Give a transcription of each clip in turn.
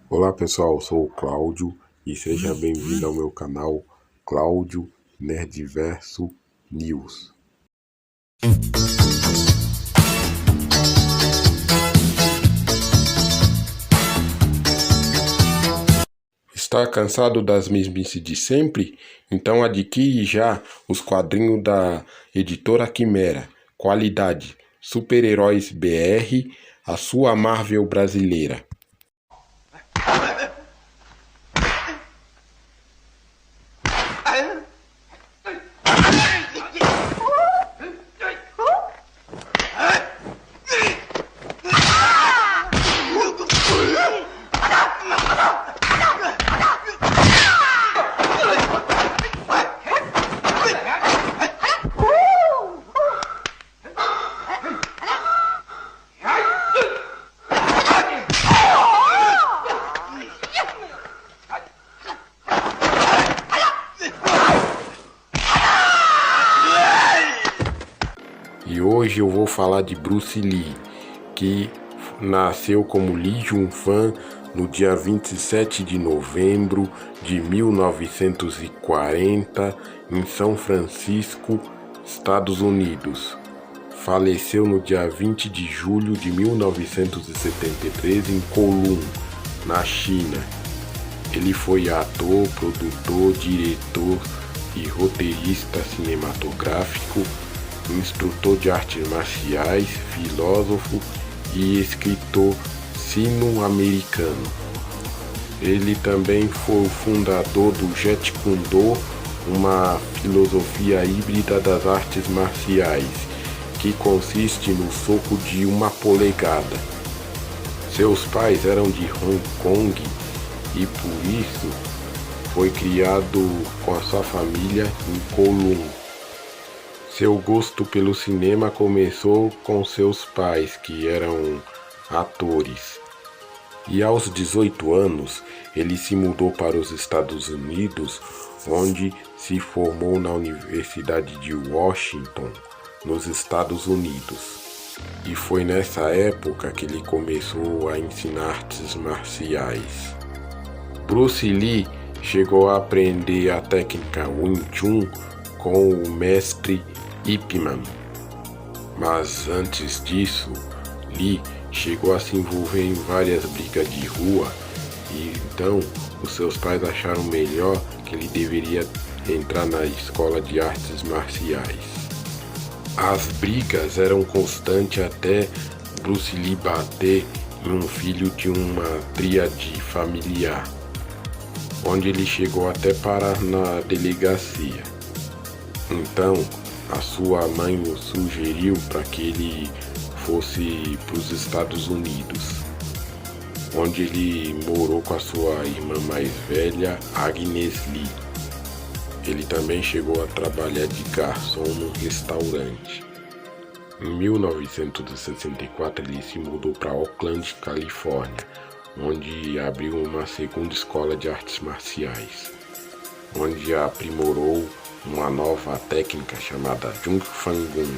Olá pessoal, eu sou o Cláudio e seja bem-vindo ao meu canal Cláudio Nerdverso News. Está cansado das mesmices de sempre? Então adquire já os quadrinhos da editora Quimera. Qualidade: Super-Heróis BR, a sua Marvel brasileira. E hoje eu vou falar de Bruce Lee, que nasceu como Lee Jun-fan no dia 27 de novembro de 1940 em São Francisco, Estados Unidos. Faleceu no dia 20 de julho de 1973 em Kowloon, na China. Ele foi ator, produtor, diretor e roteirista cinematográfico, instrutor de artes marciais, filósofo e escritor sino-americano. Ele também foi o fundador do Jeet Kune Do, uma filosofia híbrida das artes marciais, que consiste no soco de uma polegada. Seus pais eram de Hong Kong e por isso foi criado com a sua família em Kowloon. Seu gosto pelo cinema começou com seus pais, que eram atores. E aos 18 anos, ele se mudou para os Estados Unidos, onde se formou na Universidade de Washington, nos Estados Unidos. E foi nessa época que ele começou a ensinar artes marciais. Bruce Lee chegou a aprender a técnica Wing Chun com o mestre Ip Man. Mas antes disso, Lee chegou a se envolver em várias brigas de rua e então os seus pais acharam melhor que ele deveria entrar na escola de artes marciais. As brigas eram constantes até Bruce Lee bater em um filho de uma tríade familiar, onde ele chegou até parar na delegacia. Então, a sua mãe o sugeriu para que ele fosse para os Estados Unidos, onde ele morou com a sua irmã mais velha, Agnes Lee. Ele também chegou a trabalhar de garçom num restaurante. Em 1964 ele se mudou para Oakland, Califórnia, onde abriu uma segunda escola de artes marciais, onde aprimorou uma nova técnica chamada Jung Fangun,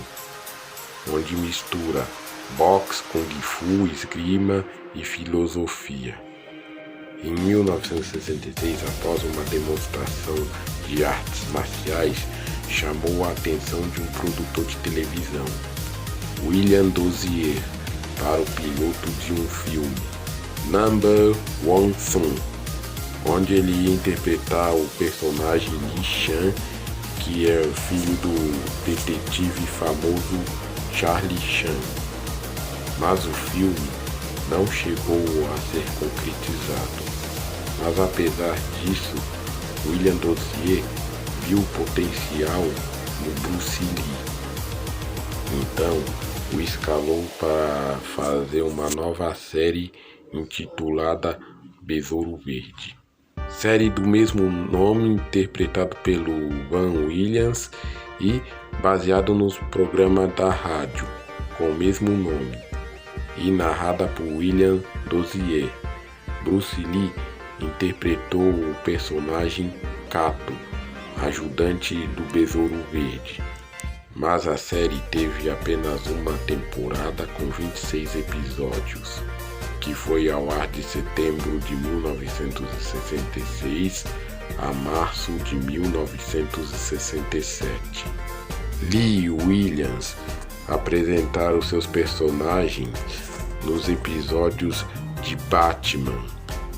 onde mistura boxe, kung fu, esgrima e filosofia. Em 1966, após uma demonstração de artes marciais, chamou a atenção de um produtor de televisão, William Dozier, para o piloto de um filme, Number One Sun, onde ele ia interpretar o personagem Li Shan, que é filho do detetive famoso Charlie Chan. Mas o filme não chegou a ser concretizado. Mas apesar disso, William Dozier viu o potencial no Bruce Lee. Então, o escalou para fazer uma nova série intitulada Besouro Verde. Série do mesmo nome, interpretado pelo Van Williams e baseado nos programas da rádio com o mesmo nome e narrada por William Dozier. Bruce Lee interpretou o personagem Kato, ajudante do Besouro Verde. Mas a série teve apenas uma temporada com 26 episódios. que foi ao ar de setembro de 1966 a março de 1967. Lee e Williams apresentaram seus personagens nos episódios de Batman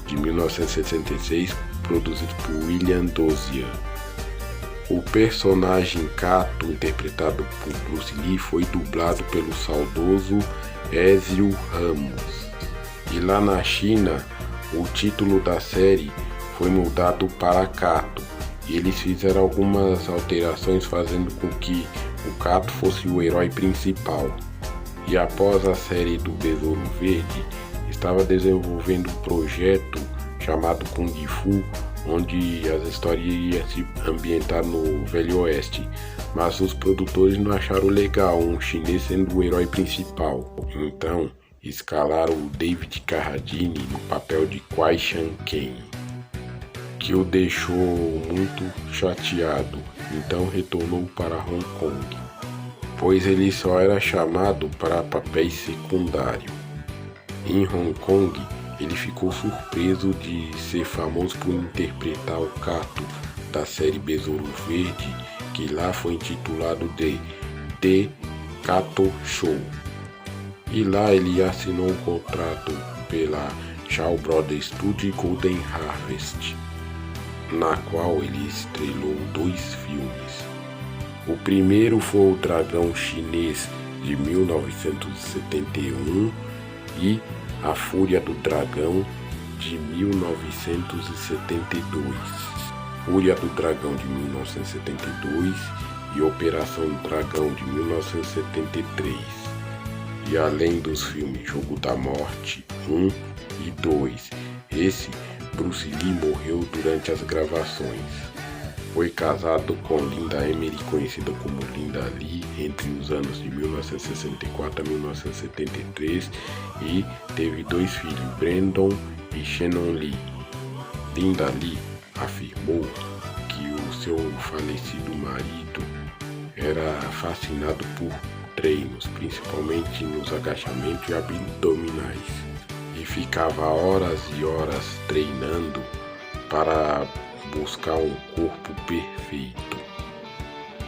de 1966, produzido por William Dozier. O personagem Kato, interpretado por Bruce Lee, foi dublado pelo saudoso Ezio Ramos. E lá na China, o título da série foi mudado para Kato, e eles fizeram algumas alterações fazendo com que o Kato fosse o herói principal. E após a série do Besouro Verde, estava desenvolvendo um projeto chamado Kung Fu, onde as histórias iam se ambientar no Velho Oeste, mas os produtores não acharam legal um chinês sendo o herói principal. Então, escalaram o David Carradine no papel de Kwai Chang-caine, que o deixou muito chateado, então retornou para Hong Kong, pois ele só era chamado para papéis secundários. Em Hong Kong, ele ficou surpreso de ser famoso por interpretar o Kato da série Besouro Verde, que lá foi intitulado de The Kato Show. E lá ele assinou um contrato pela Shaw Brothers Studio e Golden Harvest, na qual ele estrelou 2 filmes. O primeiro foi O Dragão Chinês, de 1971, e A Fúria do Dragão, de 1972. Fúria do Dragão, de 1972, e Operação Dragão, de 1973. E além dos filmes Jogo da Morte 1 e 2, esse Bruce Lee morreu durante as gravações. Foi casado com Linda Emery, conhecida como Linda Lee, entre os anos de 1964 a 1973, e teve 2 filhos, Brandon e Shannon Lee. Linda Lee afirmou que o seu falecido marido era fascinado por treinos, principalmente nos agachamentos e abdominais, e ficava horas e horas treinando para buscar um corpo perfeito.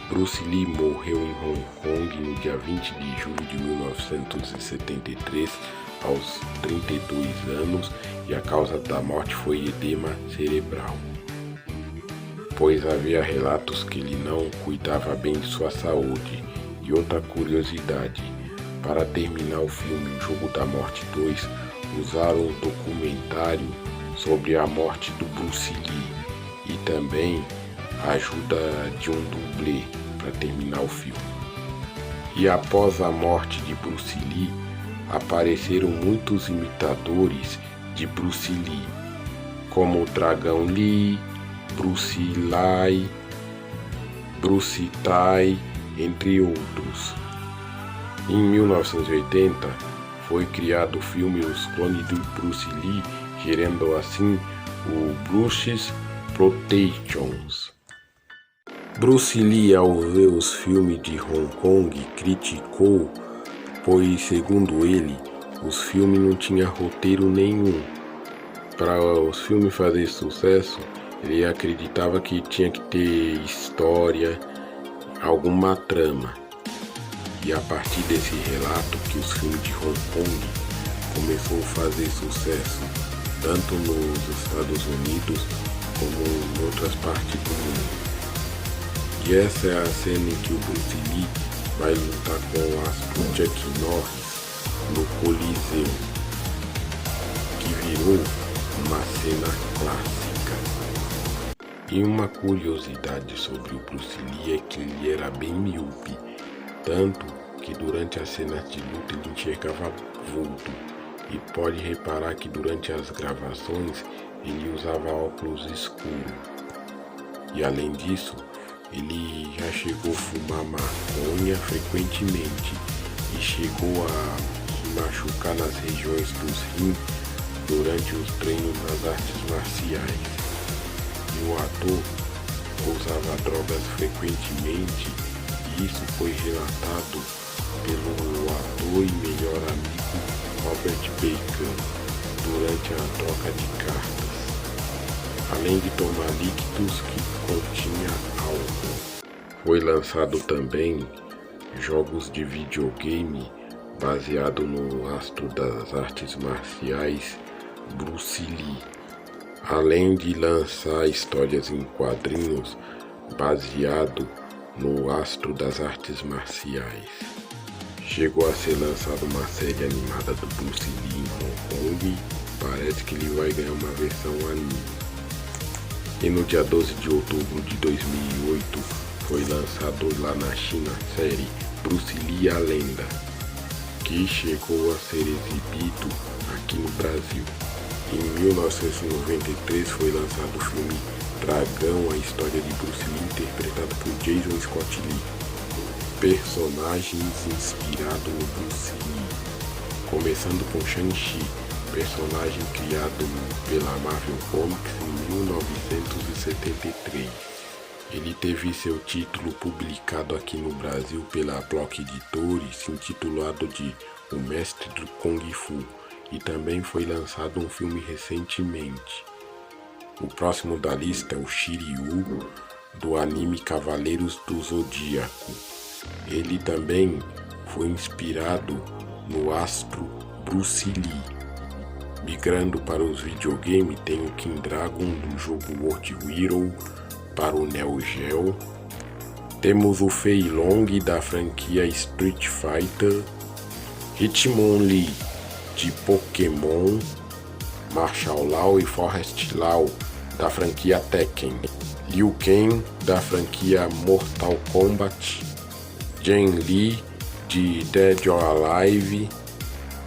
Bruce Lee morreu em Hong Kong no dia 20 de julho de 1973, aos 32 anos, e a causa da morte foi edema cerebral, pois havia relatos que ele não cuidava bem de sua saúde. E outra curiosidade, para terminar o filme O Jogo da Morte 2, usaram um documentário sobre a morte do Bruce Lee e também a ajuda de um dublê para terminar o filme. E após a morte de Bruce Lee, apareceram muitos imitadores de Bruce Lee, como o Dragão Lee, Bruce Lai, Bruce Tai, entre outros. Em 1980, foi criado o filme Os Clones de Bruce Lee, gerando assim o Bruce's Protections. Bruce Lee, ao ver os filmes de Hong Kong, criticou, pois, segundo ele, os filmes não tinham roteiro nenhum. Para os filmes fazerem sucesso, ele acreditava que tinha que ter história, alguma trama. E a partir desse relato que os filmes de Hong Kong começou a fazer sucesso tanto nos Estados Unidos como em outras partes do mundo. E essa é a cena em que o Bruce Lee vai lutar com o astro Chuck Norris no Coliseu, que virou uma cena clássica. E uma curiosidade sobre o Bruce Lee é que ele era bem míope, tanto que durante as cenas de luta ele enxergava vulto. E pode reparar que durante as gravações ele usava óculos escuros. E além disso, ele já chegou a fumar maconha frequentemente e chegou a se machucar nas regiões dos rins durante os treinos nas artes marciais. E o ator usava drogas frequentemente, e isso foi relatado pelo ator e melhor amigo Robert Bacon. durante a troca de cartas, além de tomar líquidos que continha álcool. Foi lançado também jogos de videogame baseado no astro das artes marciais Bruce Lee, além de lançar histórias em quadrinhos baseado no astro das artes marciais. Chegou a ser lançada uma série animada do Bruce Lee em Hong Kong, parece que ele vai ganhar uma versão anime. E no dia 12 de outubro de 2008 foi lançado lá na China a série Bruce Lee a Lenda, que chegou a ser exibido aqui no Brasil. Em 1993 foi lançado o filme Dragão, a história de Bruce Lee, interpretado por Jason Scott Lee. Personagens inspirados no Bruce Lee, começando com Shang-Chi, personagem criado pela Marvel Comics em 1973. Ele teve seu título publicado aqui no Brasil pela Block Editores, intitulado de O Mestre do Kung Fu, e também foi lançado um filme recentemente. O próximo da lista é o Shiryu, do anime Cavaleiros do Zodíaco. Ele também foi inspirado no astro Bruce Lee. Migrando para os videogames, tem o King Dragon do jogo World Hero para o Neo Geo. Temos o Fei Long da franquia Street Fighter, Hitmonlee de Pokémon, Marshall Law e Forrest Law da franquia Tekken, Liu Kang da franquia Mortal Kombat, Jen Li de Dead or Alive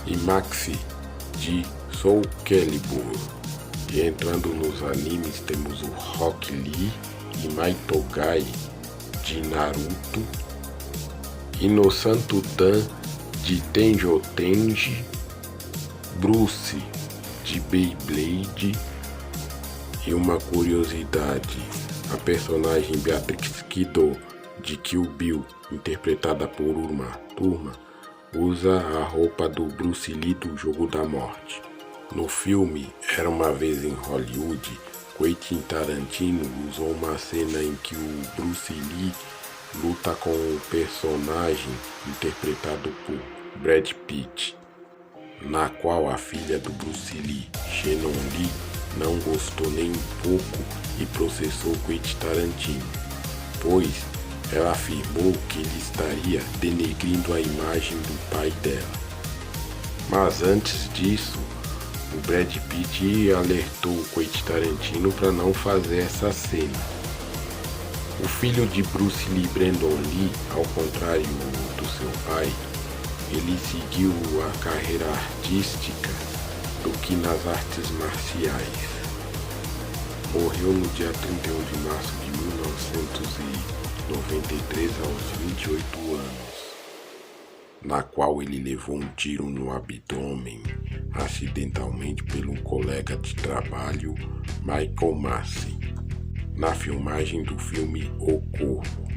e Maxi de Soul Calibur. E entrando nos animes, temos o Rock Lee e Mai Togai de Naruto, Inosanto Dan de Tenjo Tenji, Bruce de Beyblade. E uma curiosidade, a personagem Beatrix Kido de Kill Bill, interpretada por Uma Thurman, usa a roupa do Bruce Lee do Jogo da Morte. No filme Era Uma Vez em Hollywood, Quentin Tarantino usou uma cena em que o Bruce Lee luta com o personagem interpretado por Brad Pitt, na qual a filha do Bruce Lee, Shannon Lee, não gostou nem um pouco e processou Quentin Tarantino, pois ela afirmou que ele estaria denegrindo a imagem do pai dela. Mas antes disso, o Brad Pitt alertou o Quentin Tarantino para não fazer essa cena. O filho de Bruce Lee, Brandon Lee, ao contrário do seu pai, ele seguiu a carreira artística do que nas artes marciais. Morreu no dia 31 de março de 1993 aos 28 anos, na qual ele levou um tiro no abdômen acidentalmente pelo colega de trabalho Michael Massey, na filmagem do filme O Corvo.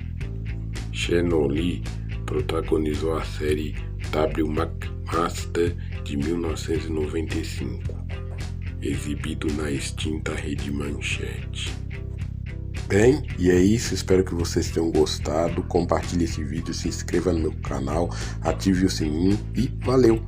Shannon Lee protagonizou a série W McMaster de 1995, exibido na extinta Rede Manchete. Bem, e é isso, espero que vocês tenham gostado. Compartilhe esse vídeo, se inscreva no meu canal, ative o sininho e valeu!